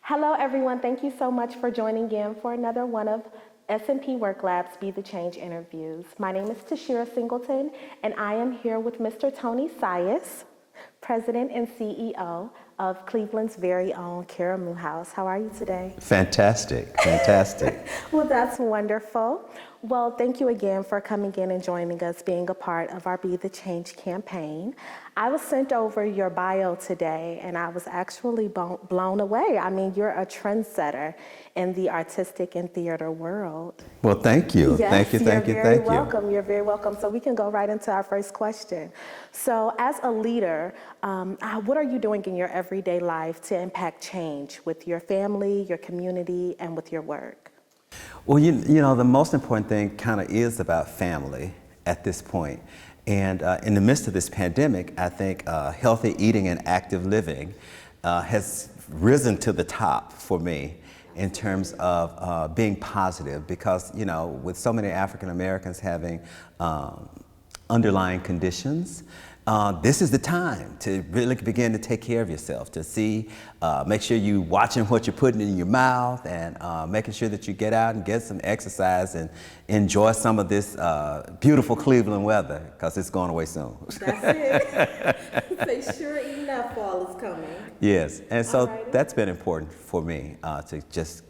Hello, everyone. Thank you so much for joining in for another one of S&P Work Lab's Be the Change interviews. My name is Tashira Singleton, and I am here with Mr. Tony Sias, President and CEO of Cleveland's very own Karamu House. How are you today? Fantastic, fantastic. Well, that's wonderful. Well, thank you again for coming in and joining us, being a part of our Be the Change campaign. I was sent over your bio today, and I was actually blown away. I mean, you're a trendsetter in the artistic and theater world. Well, thank you. Yes, thank you, thank you, you're very thank you. welcome. You're very welcome. So we can go right into our first question. So as a leader, what are you doing in your everyday life to impact change with your family, your community, and with your work? Well, you know, the most important thing kind of is about family at this point. And in the midst of this pandemic, I think healthy eating and active living has risen to the top for me in terms of being positive because, you know, with so many African Americans having underlying conditions, this is the time to really begin to take care of yourself, to see, make sure you're watching what you're putting in your mouth and making sure that you get out and get some exercise and enjoy some of this beautiful Cleveland weather because it's going away soon. That's it. Say sure enough fall is coming. Yes, and so Alrighty. that's been important for me to just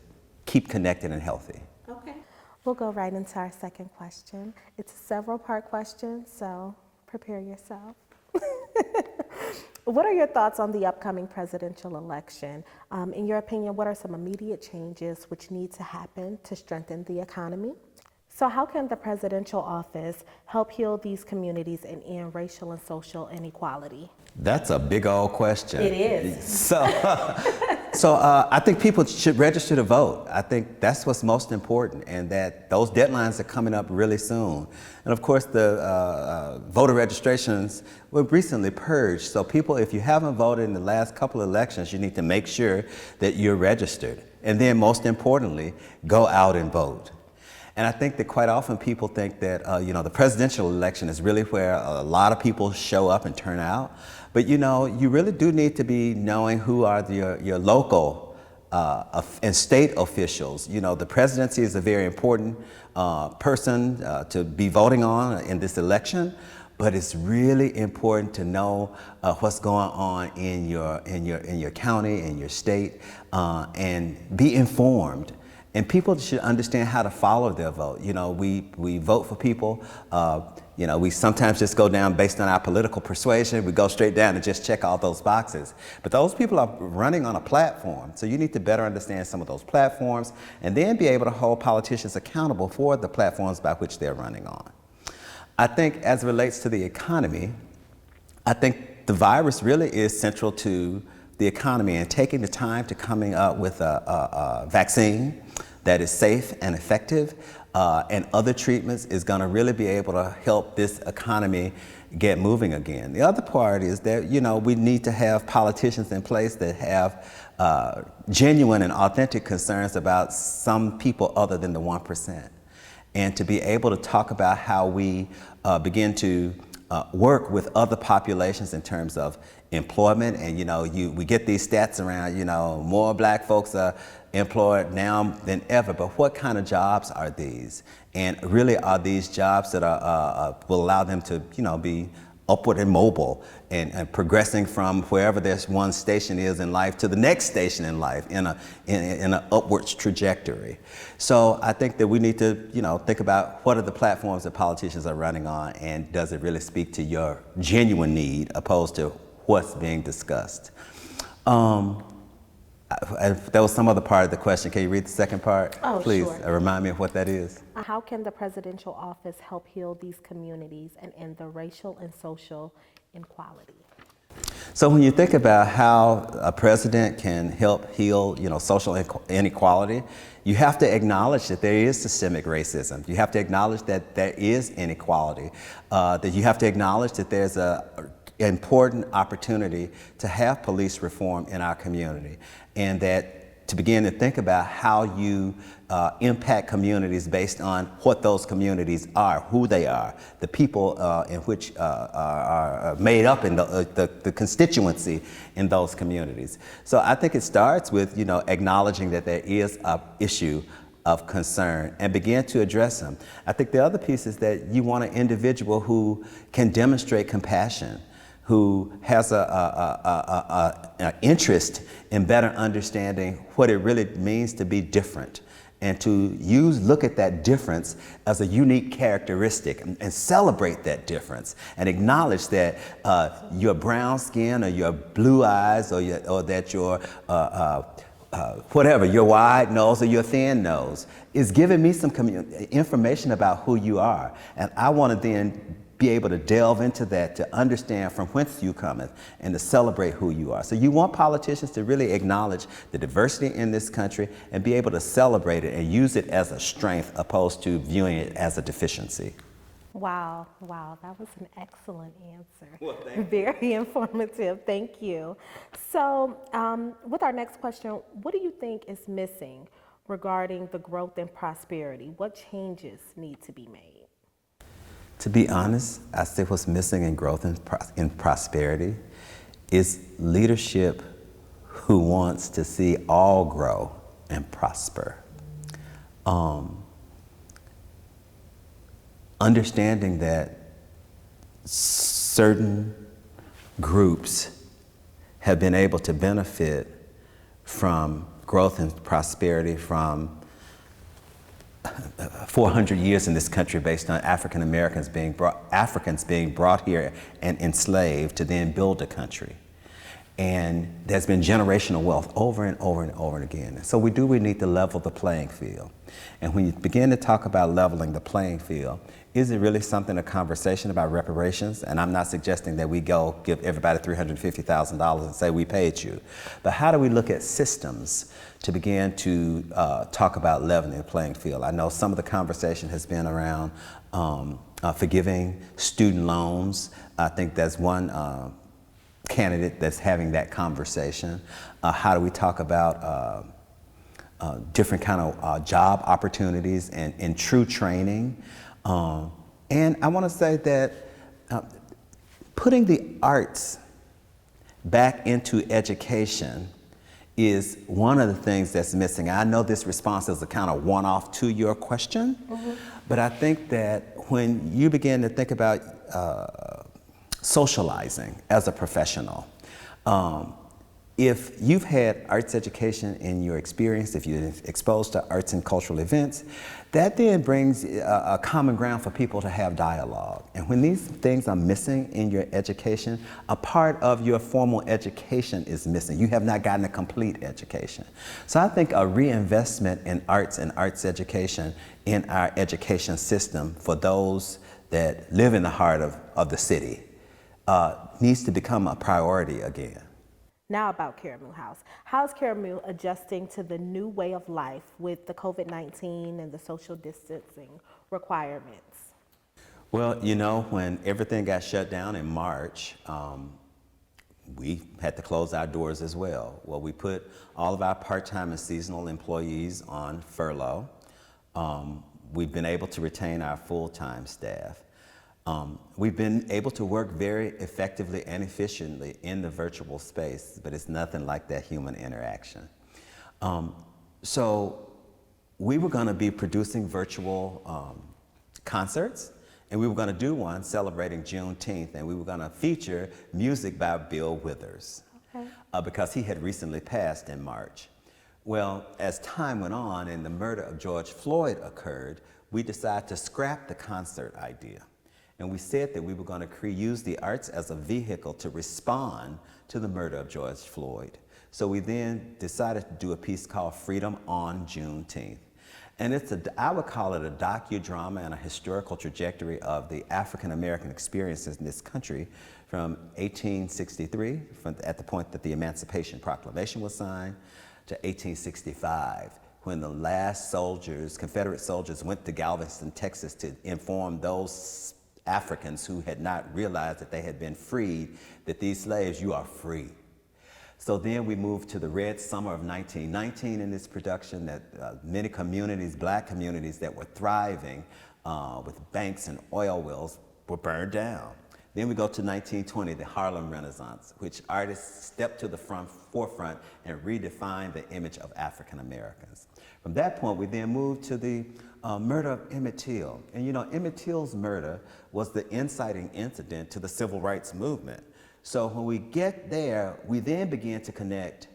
keep connected and healthy. Okay. We'll go right into our second question. It's a several-part question, so prepare yourself. What are your thoughts on the upcoming presidential election? In your opinion, what are some immediate changes which need to happen to strengthen the economy? So how can the presidential office help heal these communities and end racial and social inequality? That's a big old question. It is. So I think people should register to vote. I think that's what's most important, and that those deadlines are coming up really soon. And of course, the voter registrations were recently purged. So people, if you haven't voted in the last couple of elections, you need to make sure that you're registered. And then most importantly, go out and vote. And I think that quite often people think that, you know, the presidential election is really where a lot of people show up and turn out. But, you know, you really do need to be knowing who are your local and state officials. You know, the presidency is a very important person to be voting on in this election. But it's really important to know what's going on in your county, in your state, and be informed. And people should understand how to follow their vote. You know, we vote for people. You know, we sometimes just go down based on our political persuasion. We go straight down and just check all those boxes. But those people are running on a platform. So you need to better understand some of those platforms and then be able to hold politicians accountable for the platforms by which they're running on. I think as it relates to the economy, I think the virus really is central to the economy, and taking the time to coming up with a vaccine that is safe and effective and other treatments is going to really be able to help this economy get moving again. The other part is that, you know, we need to have politicians in place that have genuine and authentic concerns about some people other than the 1%. And to be able to talk about how we begin to work with other populations in terms of employment. And, you know, we get these stats around, you know, more black folks are employed now than ever, but what kind of jobs are these? And really, are these jobs that will allow them to, you know, be upward and mobile and progressing from wherever this one station is in life to the next station in life in an upwards trajectory. So I think that we need to, you know, think about what are the platforms that politicians are running on, and does it really speak to your genuine need opposed to what's being discussed. There was some other part of the question. Can you read the second part? Oh, please, sure. remind me of what that is. How can the presidential office help heal these communities and end the racial and social inequality? So when you think about how a president can help heal, you know, social inequality, you have to acknowledge that there is systemic racism. You have to acknowledge that there is inequality. That you have to acknowledge that there's an important opportunity to have police reform in our community, and that to begin to think about how you impact communities based on what those communities are, who they are, the people in which are made up in the constituency in those communities. So I think it starts with, acknowledging that there is an issue of concern and begin to address them. I think the other piece is that you want an individual who can demonstrate compassion, who has an interest in better understanding what it really means to be different, and to look at that difference as a unique characteristic and celebrate that difference and acknowledge that your brown skin or your blue eyes or that your whatever, your wide nose or your thin nose is giving me some information about who you are. And I want to then be able to delve into that, to understand from whence you cometh and to celebrate who you are. So you want politicians to really acknowledge the diversity in this country and be able to celebrate it and use it as a strength opposed to viewing it as a deficiency. Wow, that was an excellent answer. Well, thank you. Very informative, thank you. So with our next question, what do you think is missing regarding the growth and prosperity? What changes need to be made? To be honest, I say what's missing in growth and in prosperity is leadership who wants to see all grow and prosper. Understanding that certain groups have been able to benefit from growth and prosperity from 400 years in this country based on Africans being brought here and enslaved to then build a country. And there's been generational wealth over and over and over again. So we need to level the playing field. And when you begin to talk about leveling the playing field, is it really a conversation about reparations? And I'm not suggesting that we go give everybody $350,000 and say we paid you. But how do we look at systems to begin to talk about leveling the playing field? I know some of the conversation has been around forgiving student loans. I think that's one candidate that's having that conversation. How do we talk about different kind of job opportunities and true training? And I want to say that putting the arts back into education is one of the things that's missing. I know this response is a kind of one-off to your question, but I think that when you begin to think about socializing as a professional, if you've had arts education in your experience, if you're exposed to arts and cultural events, that then brings a common ground for people to have dialogue. And when these things are missing in your education, a part of your formal education is missing. You have not gotten a complete education. So I think a reinvestment in arts and arts education in our education system for those that live in the heart of the city needs to become a priority again. Now about Caramoo House. How's Caramoo adjusting to the new way of life with the COVID-19 and the social distancing requirements? Well, when everything got shut down in March, we had to close our doors as well. Well, we put all of our part-time and seasonal employees on furlough. We've been able to retain our full-time staff. We've been able to work very effectively and efficiently in the virtual space, but it's nothing like that human interaction. So we were going to be producing virtual concerts, and we were going to do one celebrating Juneteenth, and we were going to feature music by Bill Withers, because he had recently passed in March. Well, as time went on and the murder of George Floyd occurred, we decided to scrap the concert idea. And we said that we were going to use the arts as a vehicle to respond to the murder of George Floyd. So we then decided to do a piece called Freedom on Juneteenth. And I would call it a docudrama and a historical trajectory of the African-American experiences in this country from 1863, at the point that the Emancipation Proclamation was signed, to 1865, when the last Confederate soldiers went to Galveston, Texas to inform those Africans who had not realized that they had been freed, that these slaves, you are free. So then we moved to the Red Summer of 1919 in this production that many communities, black communities that were thriving with banks and oil wells were burned down. Then we go to 1920, the Harlem Renaissance, which artists stepped to the forefront and redefined the image of African Americans. From that point, we then moved to the murder of Emmett Till. And you know, Emmett Till's murder was the inciting incident to the civil rights movement. So when we get there, we then begin to connect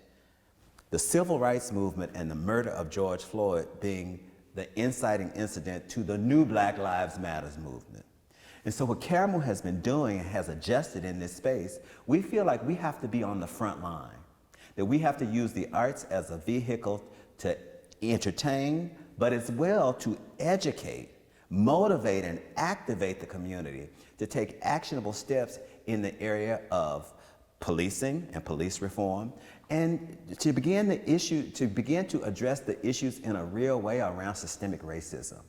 the civil rights movement and the murder of George Floyd being the inciting incident to the new Black Lives Matters movement. And so what Caramel has been doing and has adjusted in this space, we feel like we have to be on the front line, that we have to use the arts as a vehicle to entertain, but as well to educate, motivate, and activate the community to take actionable steps in the area of policing and police reform, and to begin to address the issues in a real way around systemic racism.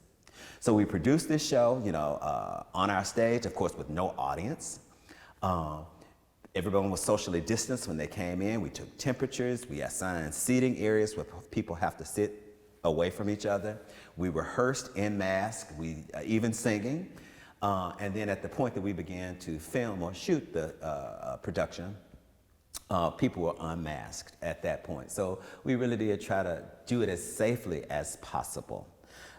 So we produced this show, you know, on our stage, of course, with no audience. Everyone was socially distanced when they came in. We took temperatures. We assigned seating areas where people have to sit away from each other. We rehearsed in mask, even singing. And then at the point that we began to film or shoot the production, people were unmasked at that point. So we really did try to do it as safely as possible.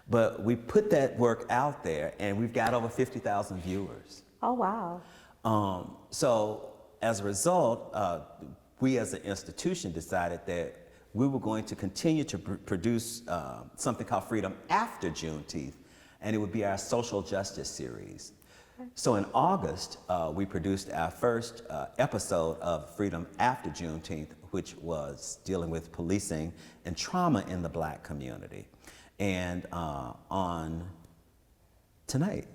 But we put that work out there, and we've got over 50,000 viewers. Oh, wow. So as a result, we as an institution decided that we were going to continue to produce something called Freedom After Juneteenth, and it would be our social justice series. So in August, we produced our first episode of Freedom After Juneteenth, which was dealing with policing and trauma in the Black community. And on tonight,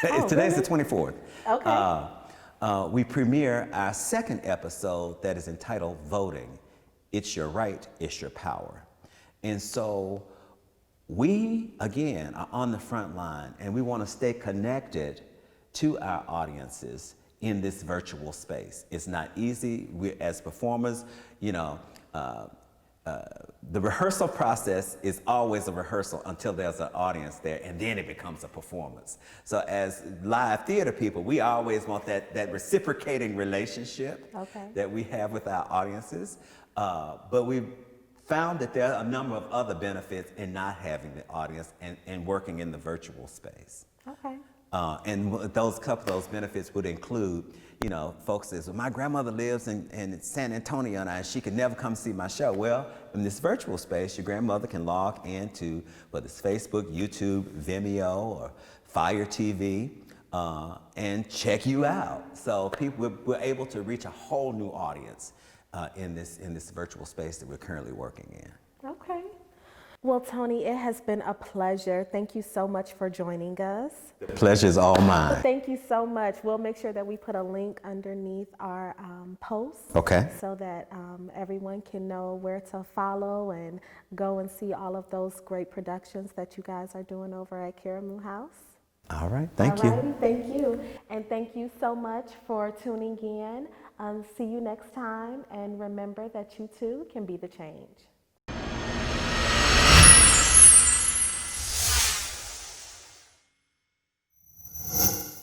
today's the 24th, Okay. we premiere our second episode that is entitled Voting. It's Your Right, It's Your Power. And so we, again, are on the front line, and we want to stay connected to our audiences in this virtual space. It's not easy. We, as performers, you know, the rehearsal process is always a rehearsal until there's an audience there, and then it becomes a performance. So as live theater people, we always want that reciprocating relationship that we have with our audiences. But we've found that there are a number of other benefits in not having the audience and working in the virtual space. Okay. And those benefits would include, you know, folks says, well, my grandmother lives in San Antonio and she could never come see my show. Well, in this virtual space, your grandmother can log into whether it's Facebook, YouTube, Vimeo, or Fire TV, and check you out. So we're able to reach a whole new audience in this virtual space that we're currently working in. Okay. Well, Tony, it has been a pleasure. Thank you so much for joining us. The pleasure is all mine. Thank you so much. We'll make sure that we put a link underneath our post, so that everyone can know where to follow and go and see all of those great productions that you guys are doing over at Caramel House. All right, thank you. Thank you. And thank you so much for tuning in. See you next time, and remember that you too can be the change.